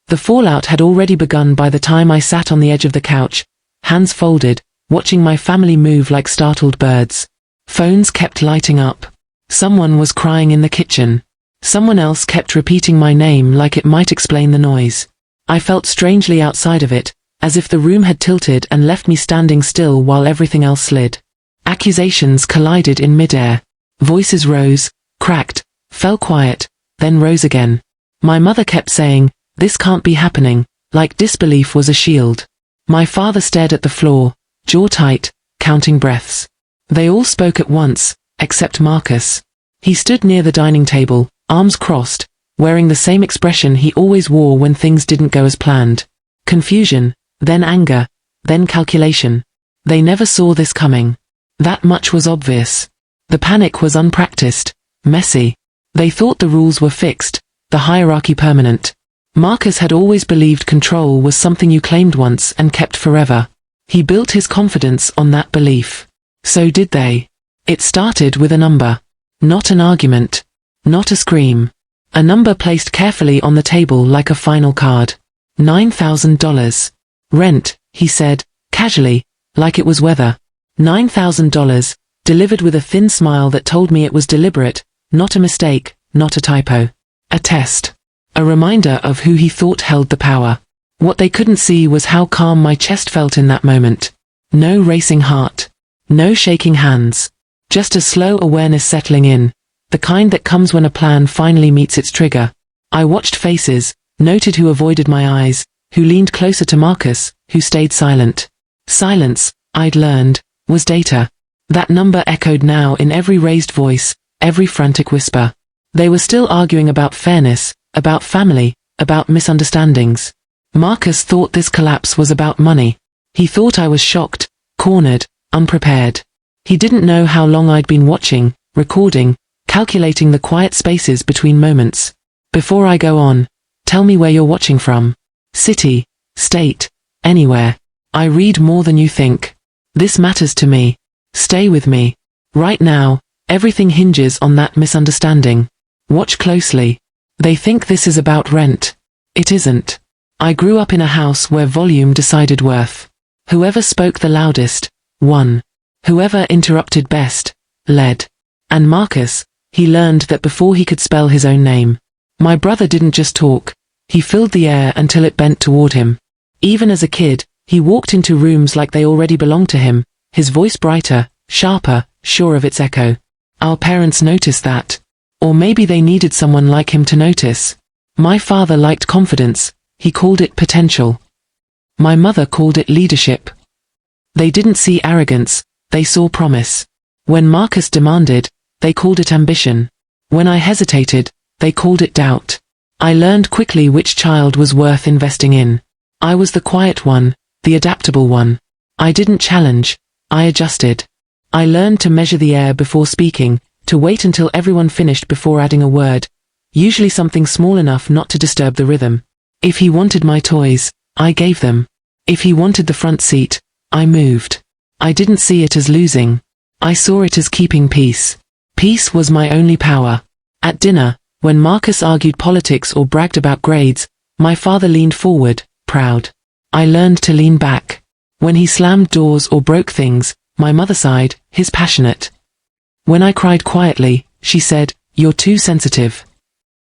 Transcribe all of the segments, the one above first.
The fallout had already begun by the time I sat on the edge of the couch, hands folded, watching my family move like startled birds. Phones kept lighting up. Someone was crying in the kitchen. Someone else kept repeating my name like it might explain the noise. I felt strangely outside of it, as if the room had tilted and left me standing still while everything else slid. Accusations collided in midair. Voices rose, cracked, fell quiet, then rose again. My mother kept saying, "This can't be happening," like disbelief was a shield. My father stared at the floor, jaw tight, counting breaths. They all spoke at once, except Marcus. He stood near the dining table, arms crossed, wearing the same expression he always wore when things didn't go as planned. Confusion, then anger, then calculation. They never saw this coming. That much was obvious. The panic was unpracticed, messy. They thought the rules were fixed, the hierarchy permanent. Marcus had always believed control was something you claimed once and kept forever. He built his confidence on that belief. So did they. It started with a number. Not an argument. Not a scream. A number placed carefully on the table like a final card. $9,000. Rent, he said, casually, like it was weather. $9,000, delivered with a thin smile that told me it was deliberate, not a mistake, not a typo. A test. A reminder of who he thought held the power. What they couldn't see was how calm my chest felt in that moment. No racing heart. No shaking hands. Just a slow awareness settling in, the kind that comes when a plan finally meets its trigger. I watched faces, noted who avoided my eyes, who leaned closer to Marcus, who stayed silent. Silence, I'd learned, was data. That number echoed now in every raised voice, every frantic whisper. They were still arguing about fairness, about family, about misunderstandings. Marcus thought this collapse was about money. He thought I was shocked, cornered, unprepared. He didn't know how long I'd been watching, recording, calculating the quiet spaces between moments. Before I go on, tell me where you're watching from. City, state, anywhere. I read more than you think. This matters to me. Stay with me. Right now, everything hinges on that misunderstanding. Watch closely. They think this is about rent. It isn't. I grew up in a house where volume decided worth. Whoever spoke the loudest, won. Whoever interrupted best, led. And Marcus, he learned that before he could spell his own name. My brother didn't just talk. He filled the air until it bent toward him. Even as a kid, he walked into rooms like they already belonged to him, his voice brighter, sharper, sure of its echo. Our parents noticed that. Or maybe they needed someone like him to notice. My father liked confidence, he called it potential. My mother called it leadership. They didn't see arrogance, they saw promise. When Marcus demanded, they called it ambition. When I hesitated, they called it doubt. I learned quickly which child was worth investing in. I was the quiet one, the adaptable one. I didn't challenge, I adjusted. I learned to measure the air before speaking, to wait until everyone finished before adding a word, usually something small enough not to disturb the rhythm. If he wanted my toys, I gave them. If he wanted the front seat, I moved. I didn't see it as losing. I saw it as keeping peace. Peace was my only power. At dinner, when Marcus argued politics or bragged about grades, my father leaned forward, proud. I learned to lean back. When he slammed doors or broke things, my mother sighed, his passionate. When I cried quietly, she said, "You're too sensitive."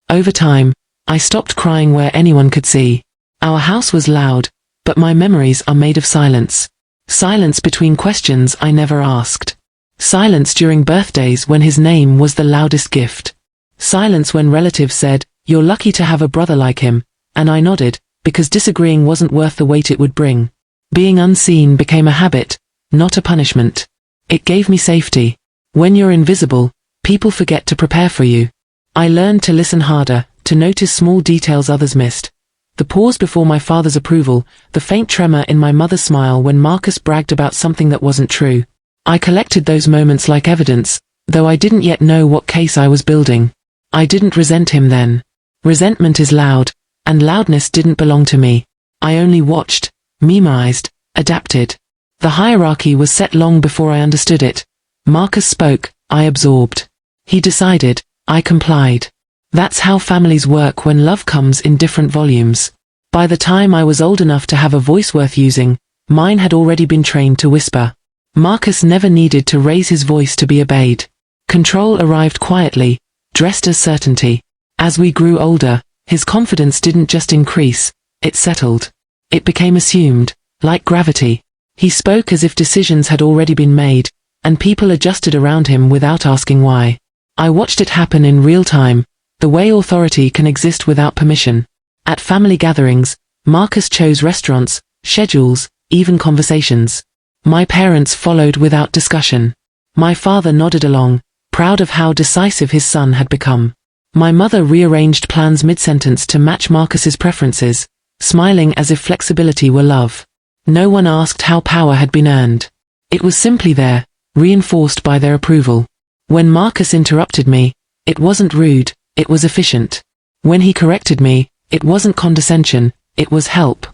Over time, I stopped crying where anyone could see. Our house was loud, but my memories are made of silence. Silence between questions I never asked. Silence during birthdays when his name was the loudest gift. Silence when relatives said, "You're lucky to have a brother like him," and I nodded, because disagreeing wasn't worth the weight it would bring. Being unseen became a habit, not a punishment. It gave me safety. When you're invisible, people forget to prepare for you. I learned to listen harder, to notice small details others missed. The pause before my father's approval, the faint tremor in my mother's smile when Marcus bragged about something that wasn't true. I collected those moments like evidence, though I didn't yet know what case I was building. I didn't resent him then. Resentment is loud, and loudness didn't belong to me. I only watched, memoized, adapted. The hierarchy was set long before I understood it. Marcus spoke, I absorbed. He decided, I complied. That's how families work when love comes in different volumes. By the time I was old enough to have a voice worth using, mine had already been trained to whisper. Marcus never needed to raise his voice to be obeyed. Control arrived quietly, dressed as certainty. As we grew older, his confidence didn't just increase, it settled. It became assumed, like gravity. He spoke as if decisions had already been made, and people adjusted around him without asking why. I watched it happen in real time, the way authority can exist without permission. At family gatherings, Marcus chose restaurants, schedules, even conversations. My parents followed without discussion. My father nodded along, proud of how decisive his son had become. My mother rearranged plans mid-sentence to match Marcus's preferences, smiling as if flexibility were love. No one asked how power had been earned. It was simply there, reinforced by their approval. When Marcus interrupted me, it wasn't rude, it was efficient. When he corrected me, it wasn't condescension, it was help.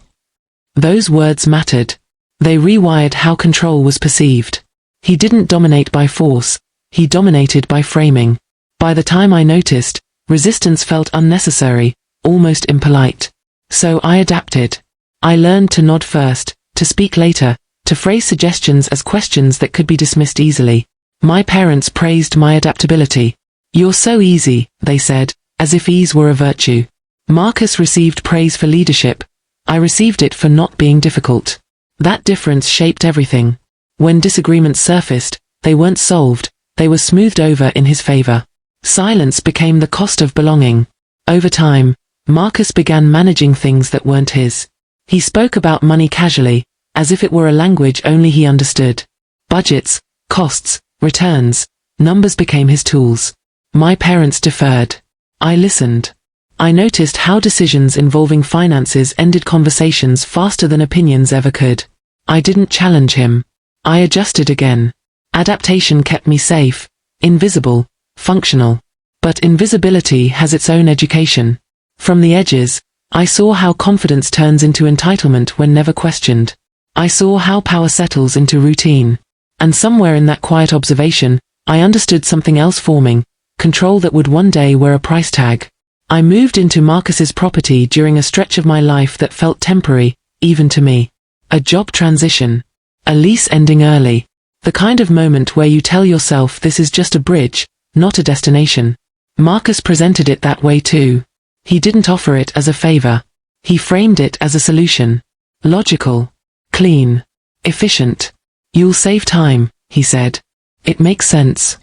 Those words mattered. They rewired how control was perceived. He didn't dominate by force, he dominated by framing. By the time I noticed, resistance felt unnecessary, almost impolite. So I adapted. I learned to nod first, to speak later, to phrase suggestions as questions that could be dismissed easily. My parents praised my adaptability. "You're so easy," they said, as if ease were a virtue. Marcus received praise for leadership. I received it for not being difficult. That difference shaped everything. When disagreements surfaced, they weren't solved, they were smoothed over in his favor. Silence became the cost of belonging. Over time, Marcus began managing things that weren't his. He spoke about money casually, as if it were a language only he understood. Budgets, costs, returns, numbers became his tools. My parents deferred. I listened. I noticed how decisions involving finances ended conversations faster than opinions ever could. I didn't challenge him. I adjusted again. Adaptation kept me safe, invisible, functional. But invisibility has its own education. From the edges, I saw how confidence turns into entitlement when never questioned. I saw how power settles into routine. And somewhere in that quiet observation, I understood something else forming, control that would one day wear a price tag. I moved into Marcus's property during a stretch of my life that felt temporary, even to me. A job transition. A lease ending early. The kind of moment where you tell yourself this is just a bridge, not a destination. Marcus presented it that way too. He didn't offer it as a favor. He framed it as a solution. Logical. Clean. Efficient. "You'll save time," he said. "It makes sense."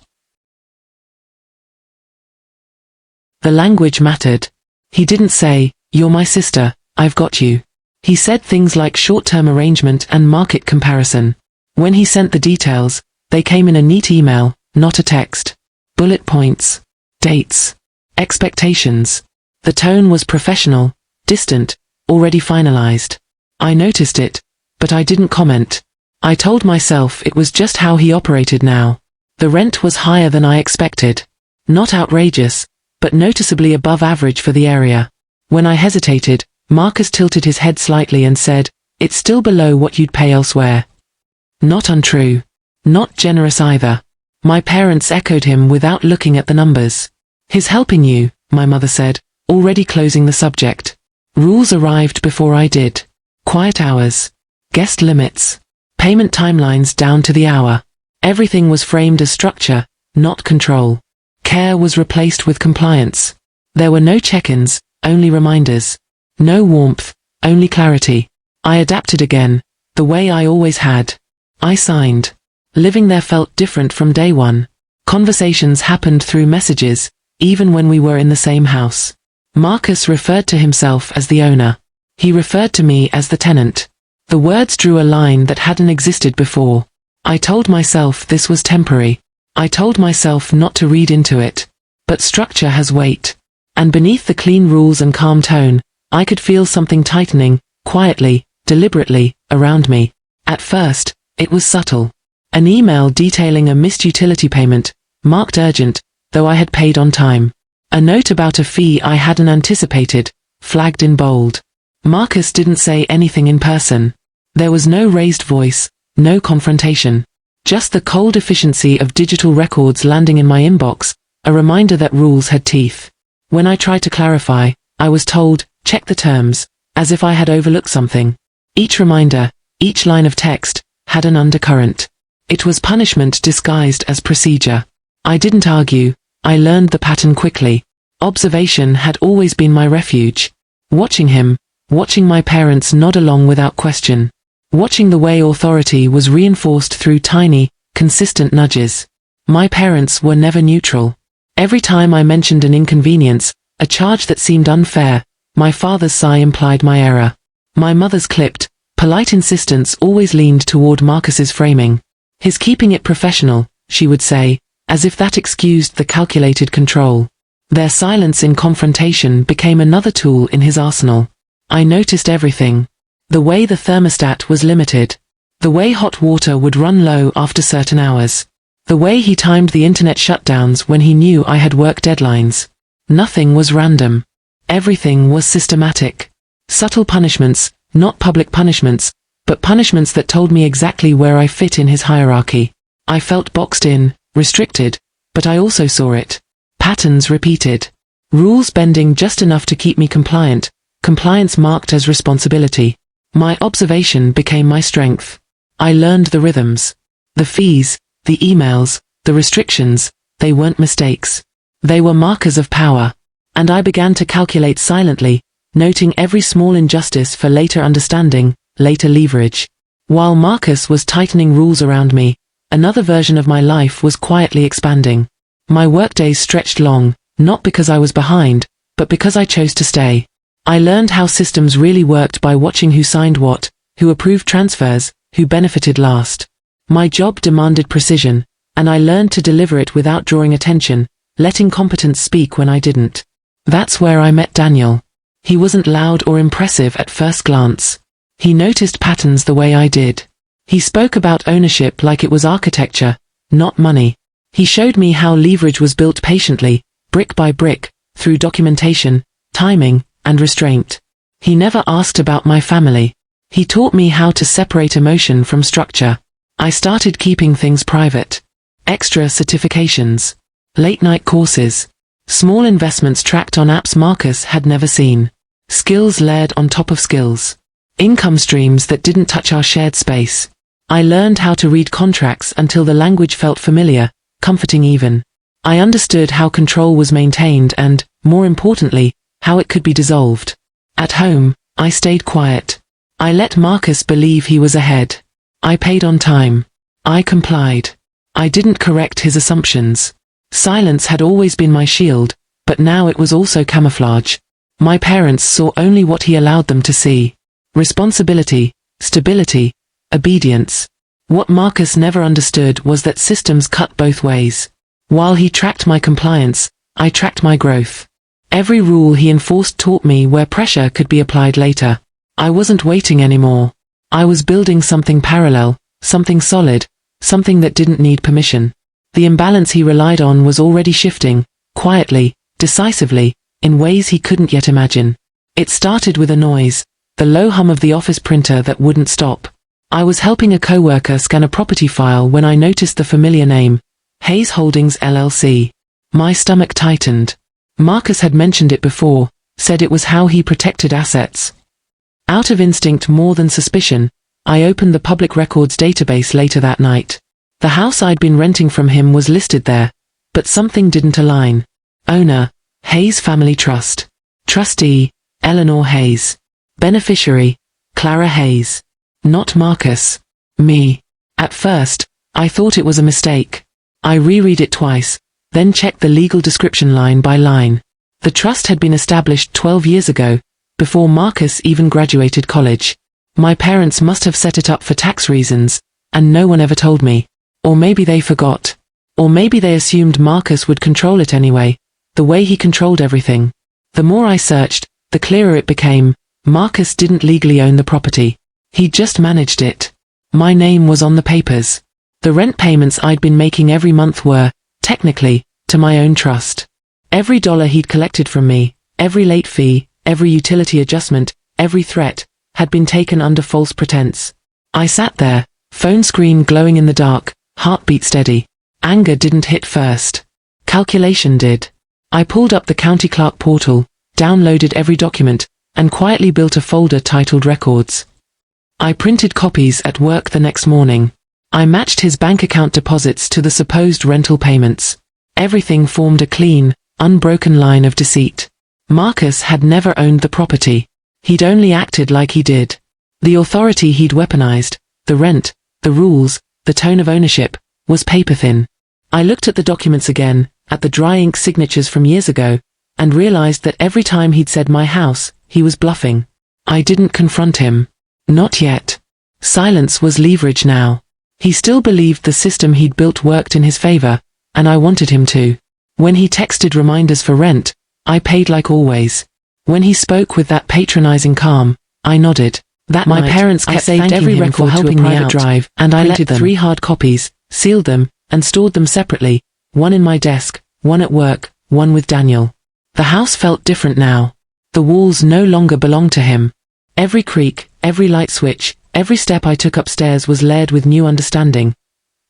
The language mattered. He didn't say, "You're my sister, I've got you." He said things like short-term arrangement and market comparison. When he sent the details, they came in a neat email, not a text. Bullet points. Dates. Expectations. The tone was professional, distant, already finalized. I noticed it, but I didn't comment. I told myself it was just how he operated now. The rent was higher than I expected. Not outrageous, but noticeably above average for the area. When I hesitated, Marcus tilted his head slightly and said, "It's still below what you'd pay elsewhere." Not untrue. Not generous either. My parents echoed him without looking at the numbers. "He's helping you," my mother said, already closing the subject. Rules arrived before I did. Quiet hours. Guest limits. Payment timelines down to the hour. Everything was framed as structure, not control. Care was replaced with compliance. There were no check-ins, only reminders. No warmth, only clarity. I adapted again, the way I always had. I signed. Living there felt different from day one. Conversations happened through messages, even when we were in the same house. Marcus referred to himself as the owner. He referred to me as the tenant. The words drew a line that hadn't existed before. I told myself this was temporary. I told myself not to read into it. But structure has weight. And beneath the clean rules and calm tone, I could feel something tightening, quietly, deliberately, around me. At first, it was subtle. An email detailing a missed utility payment, marked urgent, though I had paid on time. A note about a fee I hadn't anticipated, flagged in bold. Marcus didn't say anything in person. There was no raised voice, no confrontation. Just the cold efficiency of digital records landing in my inbox, a reminder that rules had teeth. When I tried to clarify, I was told, "Check the terms," as if I had overlooked something. Each reminder, each line of text, had an undercurrent. It was punishment disguised as procedure. I didn't argue, I learned the pattern quickly. Observation had always been my refuge. Watching him, watching my parents nod along without question. Watching the way authority was reinforced through tiny, consistent nudges. My parents were never neutral. Every time I mentioned an inconvenience, a charge that seemed unfair, my father's sigh implied my error. My mother's clipped, polite insistence always leaned toward Marcus's framing. His keeping it professional, she would say, as if that excused the calculated control. Their silence in confrontation became another tool in his arsenal. I noticed everything. The way the thermostat was limited. The way hot water would run low after certain hours. The way he timed the internet shutdowns when he knew I had work deadlines. Nothing was random. Everything was systematic. Subtle punishments, not public punishments, but punishments that told me exactly where I fit in his hierarchy. I felt boxed in, restricted, but I also saw it. Patterns repeated. Rules bending just enough to keep me compliant, compliance marked as responsibility. My observation became my strength. I learned the rhythms. The fees, the emails, the restrictions, they weren't mistakes. They were markers of power. And I began to calculate silently, noting every small injustice for later understanding, later leverage. While Marcus was tightening rules around me, another version of my life was quietly expanding. My workdays stretched long, not because I was behind, but because I chose to stay. I learned how systems really worked by watching who signed what, who approved transfers, who benefited last. My job demanded precision, and I learned to deliver it without drawing attention, letting competence speak when I didn't. That's where I met Daniel. He wasn't loud or impressive at first glance. He noticed patterns the way I did. He spoke about ownership like it was architecture, not money. He showed me how leverage was built patiently, brick by brick, through documentation, timing, and restraint. He never asked about my family. He taught me how to separate emotion from structure. I started keeping things private. Extra certifications. Late-night courses. Small investments tracked on apps Marcus had never seen. Skills layered on top of skills. Income streams that didn't touch our shared space. I learned how to read contracts until the language felt familiar, comforting even. I understood how control was maintained and, more importantly, how it could be dissolved. At home, I stayed quiet. I let Marcus believe he was ahead. I paid on time. I complied. I didn't correct his assumptions. Silence had always been my shield, but now it was also camouflage. My parents saw only what he allowed them to see. Responsibility, stability, obedience. What Marcus never understood was that systems cut both ways. While he tracked my compliance, I tracked my growth. Every rule he enforced taught me where pressure could be applied later. I wasn't waiting anymore. I was building something parallel, something solid, something that didn't need permission. The imbalance he relied on was already shifting, quietly, decisively, in ways he couldn't yet imagine. It started with a noise, the low hum of the office printer that wouldn't stop. I was helping a coworker scan a property file when I noticed the familiar name, Hayes Holdings LLC. My stomach tightened. Marcus had mentioned it before, said it was how he protected assets. Out of instinct more than suspicion, I opened the public records database later that night. The house I'd been renting from him was listed there, but something didn't align. Owner, Hayes Family Trust. Trustee, Eleanor Hayes. Beneficiary, Clara Hayes. Not Marcus. Me. At first, I thought it was a mistake. I reread it twice, then checked the legal description line by line. The trust had been established 12 years ago, before Marcus even graduated college. My parents must have set it up for tax reasons, and no one ever told me. Or maybe they forgot. Or maybe they assumed Marcus would control it anyway, the way he controlled everything. The more I searched, the clearer it became, Marcus didn't legally own the property. He just managed it. My name was on the papers. The rent payments I'd been making every month were, technically, to my own trust. Every dollar he'd collected from me, every late fee, every utility adjustment, every threat, had been taken under false pretense. I sat there, phone screen glowing in the dark, heartbeat steady. Anger didn't hit first. Calculation did. I pulled up the county clerk portal, downloaded every document, and quietly built a folder titled Records. I printed copies at work the next morning. I matched his bank account deposits to the supposed rental payments. Everything formed a clean, unbroken line of deceit. Marcus had never owned the property. He'd only acted like he did. The authority he'd weaponized, the rent, the rules, the tone of ownership, was paper-thin. I looked at the documents again, at the dry ink signatures from years ago, and realized that every time he'd said my house, he was bluffing. I didn't confront him. Not yet. Silence was leverage now. He still believed the system he'd built worked in his favor, and I wanted him to. When he texted reminders for rent, I paid like always. When he spoke with that patronizing calm, I nodded. That my night, parents kept saved every record for helping me out, drive, and I printed 3 hard copies, sealed them, and stored them separately, one in my desk, one at work, one with Daniel. The house felt different now. The walls no longer belonged to him. Every creak, every light switch, every step I took upstairs was layered with new understanding.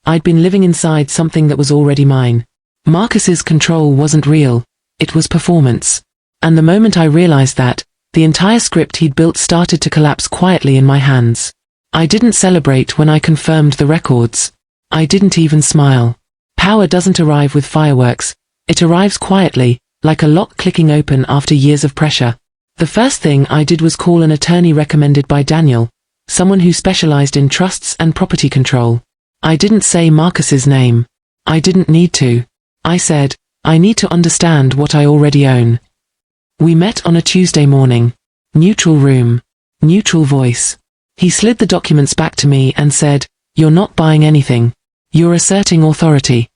I'd been living inside something that was already mine. Marcus's control wasn't real, it was performance. And the moment I realized that, the entire script he'd built started to collapse quietly in my hands. I didn't celebrate when I confirmed the records. I didn't even smile. Power doesn't arrive with fireworks. It arrives quietly, like a lock clicking open after years of pressure. The first thing I did was call an attorney recommended by Daniel, someone who specialized in trusts and property control. I didn't say Marcus's name. I didn't need to. I said, I need to understand what I already own. We met on a Tuesday morning. Neutral room. Neutral voice. He slid the documents back to me and said, "You're not buying anything. You're asserting authority."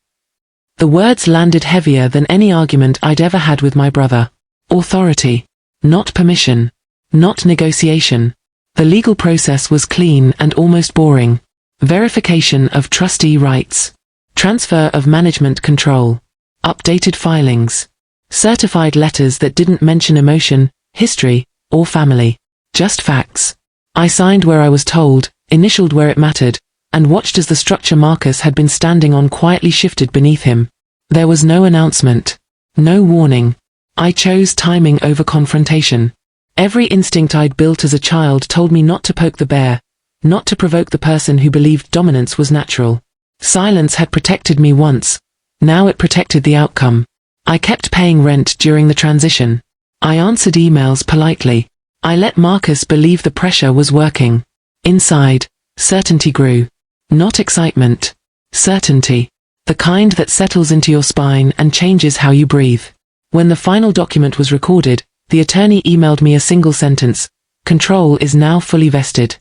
The words landed heavier than any argument I'd ever had with my brother. Authority. Not permission. Not negotiation. The legal process was clean and almost boring. Verification of trustee rights. Transfer of management control. Updated filings. Certified letters that didn't mention emotion, history, or family. Just facts. I signed where I was told, initialed where it mattered, and watched as the structure Marcus had been standing on quietly shifted beneath him. There was no announcement. No warning. I chose timing over confrontation. Every instinct I'd built as a child told me not to poke the bear, not to provoke the person who believed dominance was natural. Silence had protected me once. Now it protected the outcome. I kept paying rent during the transition. I answered emails politely. I let Marcus believe the pressure was working. Inside, certainty grew. Not excitement. Certainty. The kind that settles into your spine and changes how you breathe. When the final document was recorded, the attorney emailed me a single sentence. Control is now fully vested.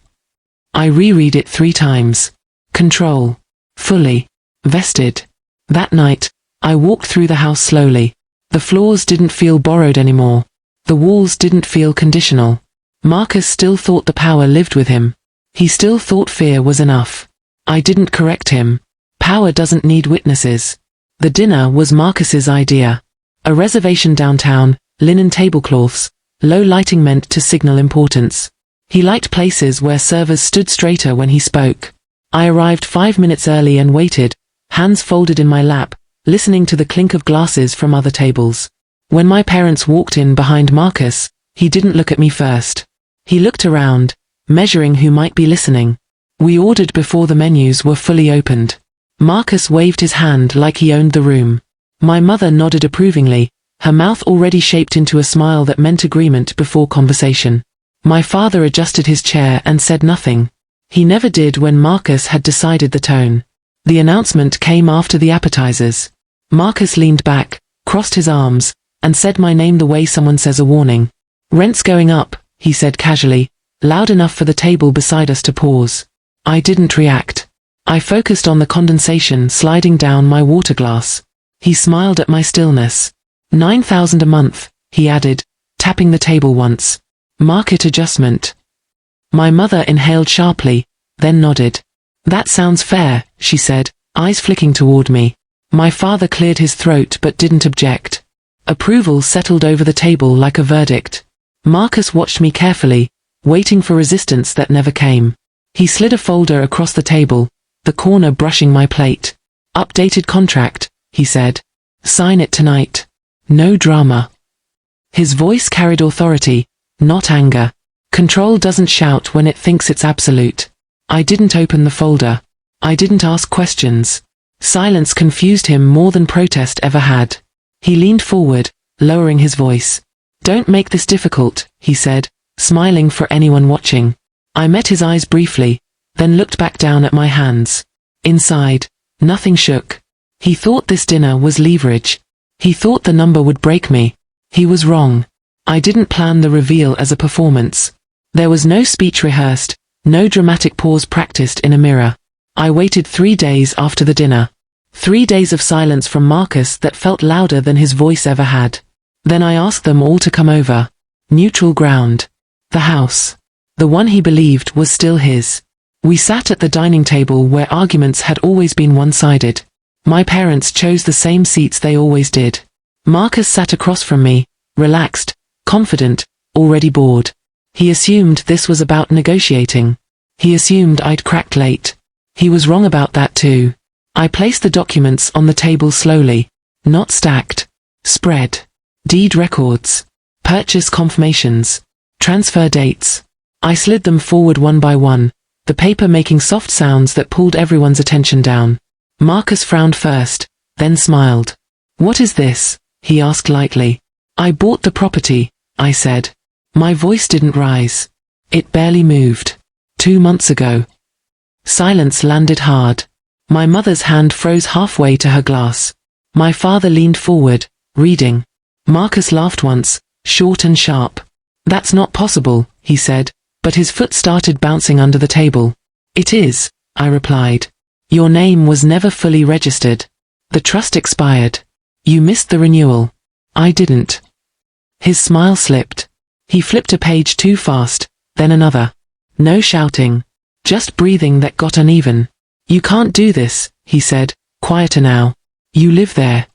I reread it 3 times. Control. Fully. Vested. That night, I walked through the house slowly. The floors didn't feel borrowed anymore. The walls didn't feel conditional. Marcus still thought the power lived with him. He still thought fear was enough. I didn't correct him. Power doesn't need witnesses. The dinner was Marcus's idea. A reservation downtown, linen tablecloths, low lighting meant to signal importance. He liked places where servers stood straighter when he spoke. I arrived 5 minutes early and waited, hands folded in my lap, listening to the clink of glasses from other tables. When my parents walked in behind Marcus, he didn't look at me first. He looked around, measuring who might be listening. We ordered before the menus were fully opened. Marcus waved his hand like he owned the room. My mother nodded approvingly, her mouth already shaped into a smile that meant agreement before conversation. My father adjusted his chair and said nothing. He never did when Marcus had decided the tone. The announcement came after the appetizers. Marcus leaned back, crossed his arms, and said my name the way someone says a warning. "Rent's going up," he said casually, loud enough for the table beside us to pause. I didn't react. I focused on the condensation sliding down my water glass. He smiled at my stillness. 9,000 a month, he added, tapping the table once. Market adjustment. My mother inhaled sharply, then nodded. "That sounds fair," she said, eyes flicking toward me. My father cleared his throat but didn't object. Approval settled over the table like a verdict. Marcus watched me carefully, waiting for resistance that never came. He slid a folder across the table, the corner brushing my plate. "Updated contract," he said. "Sign it tonight. No drama." His voice carried authority, not anger. Control doesn't shout when it thinks it's absolute. I didn't open the folder. I didn't ask questions. Silence confused him more than protest ever had. He leaned forward, lowering his voice. "Don't make this difficult," he said, smiling for anyone watching. I met his eyes briefly, then looked back down at my hands. Inside, nothing shook. He thought this dinner was leverage. He thought the number would break me. He was wrong. I didn't plan the reveal as a performance. There was no speech rehearsed, no dramatic pause practiced in a mirror. I waited 3 days after the dinner. 3 days of silence from Marcus that felt louder than his voice ever had. Then I asked them all to come over. Neutral ground. The house. The one he believed was still his. We sat at the dining table where arguments had always been one-sided. My parents chose the same seats they always did. Marcus sat across from me, relaxed, confident, already bored. He assumed this was about negotiating. He assumed I'd cracked late. He was wrong about that too. I placed the documents on the table slowly. Not stacked. Spread. Deed records. Purchase confirmations. Transfer dates. I slid them forward one by one, the paper making soft sounds that pulled everyone's attention down. Marcus frowned first, then smiled. "What is this?" he asked lightly. "I bought the property," I said. My voice didn't rise. It barely moved. 2 months ago. Silence landed hard. My mother's hand froze halfway to her glass. My father leaned forward, reading. Marcus laughed once, short and sharp. "That's not possible," he said, but his foot started bouncing under the table. "It is," I replied. "Your name was never fully registered. The trust expired. You missed the renewal." I didn't. His smile slipped. He flipped a page too fast, then another. No shouting. Just breathing that got uneven. "You can't do this," he said, quieter now. "You live there."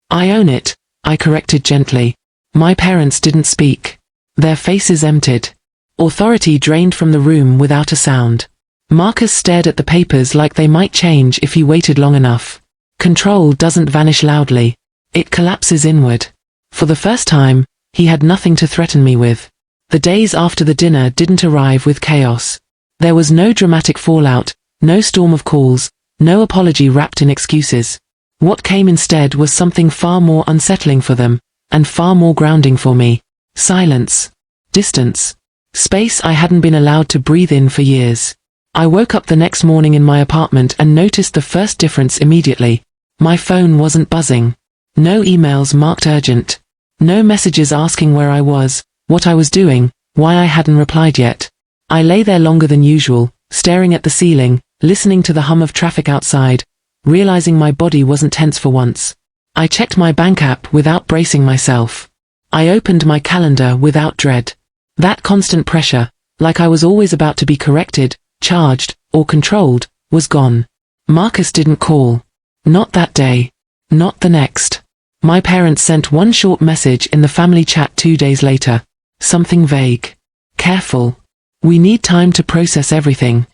"I own it," I corrected gently. My parents didn't speak. Their faces emptied. Authority drained from the room without a sound. Marcus stared at the papers like they might change if he waited long enough. Control doesn't vanish loudly. It collapses inward. For the first time, he had nothing to threaten me with. The days after the dinner didn't arrive with chaos. There was no dramatic fallout, no storm of calls, no apology wrapped in excuses. What came instead was something far more unsettling for them, and far more grounding for me. Silence. Distance. Space I hadn't been allowed to breathe in for years. I woke up the next morning in my apartment and noticed the first difference immediately. My phone wasn't buzzing. No emails marked urgent. No messages asking where I was, what I was doing, why I hadn't replied yet. I lay there longer than usual, staring at the ceiling, listening to the hum of traffic outside, realizing my body wasn't tense for once. I checked my bank app without bracing myself. I opened my calendar without dread. That constant pressure, like I was always about to be corrected, charged, or controlled, was gone. Marcus didn't call. Not that day. Not the next. My parents sent one short message in the family chat 2 days later. Something vague. "Careful. We need time to process everything."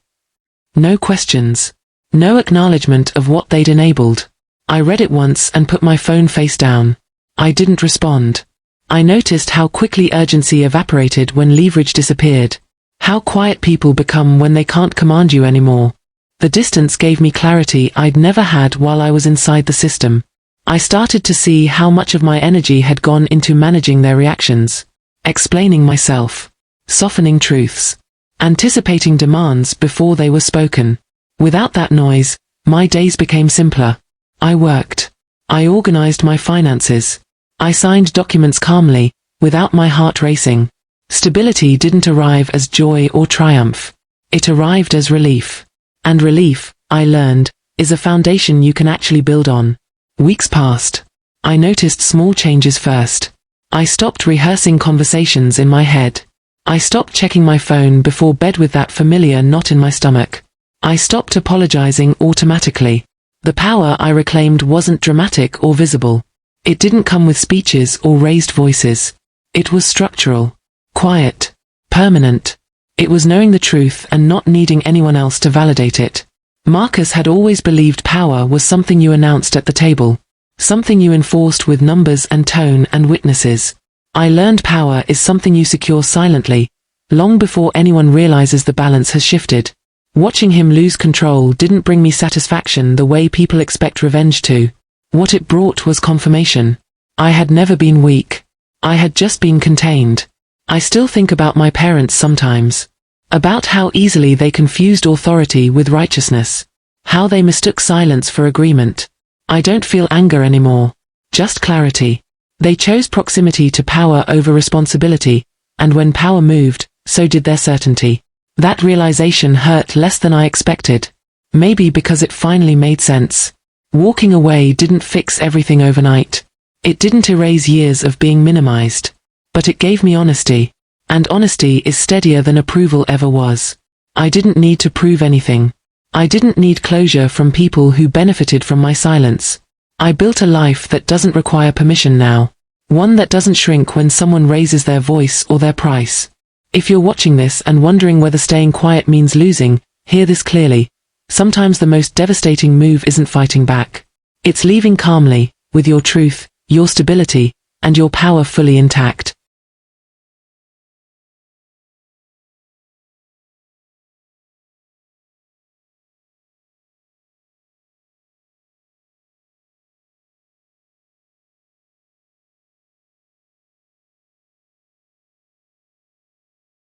No questions. No acknowledgement of what they'd enabled. I read it once and put my phone face down. I didn't respond. I noticed how quickly urgency evaporated when leverage disappeared. How quiet people become when they can't command you anymore. The distance gave me clarity I'd never had while I was inside the system. I started to see how much of my energy had gone into managing their reactions, explaining myself, softening truths, anticipating demands before they were spoken. Without that noise, my days became simpler. I worked. I organized my finances. I signed documents calmly, without my heart racing. Stability didn't arrive as joy or triumph. It arrived as relief. And relief, I learned, is a foundation you can actually build on. Weeks passed. I noticed small changes first. I stopped rehearsing conversations in my head. I stopped checking my phone before bed with that familiar knot in my stomach. I stopped apologizing automatically. The power I reclaimed wasn't dramatic or visible. It didn't come with speeches or raised voices. It was structural, quiet, permanent. It was knowing the truth and not needing anyone else to validate it. Marcus had always believed power was something you announced at the table, something you enforced with numbers and tone and witnesses. I learned power is something you secure silently, long before anyone realizes the balance has shifted. Watching him lose control didn't bring me satisfaction the way people expect revenge to. What it brought was confirmation. I had never been weak. I had just been contained. I still think about my parents sometimes. About how easily they confused authority with righteousness. How they mistook silence for agreement. I don't feel anger anymore. Just clarity. They chose proximity to power over responsibility, and when power moved, so did their certainty. That realization hurt less than I expected. Maybe because it finally made sense. Walking away didn't fix everything overnight. It didn't erase years of being minimized. But it gave me honesty. And honesty is steadier than approval ever was. I didn't need to prove anything. I didn't need closure from people who benefited from my silence. I built a life that doesn't require permission now. One that doesn't shrink when someone raises their voice or their price. If you're watching this and wondering whether staying quiet means losing, hear this clearly. Sometimes the most devastating move isn't fighting back. It's leaving calmly, with your truth, your stability, and your power fully intact.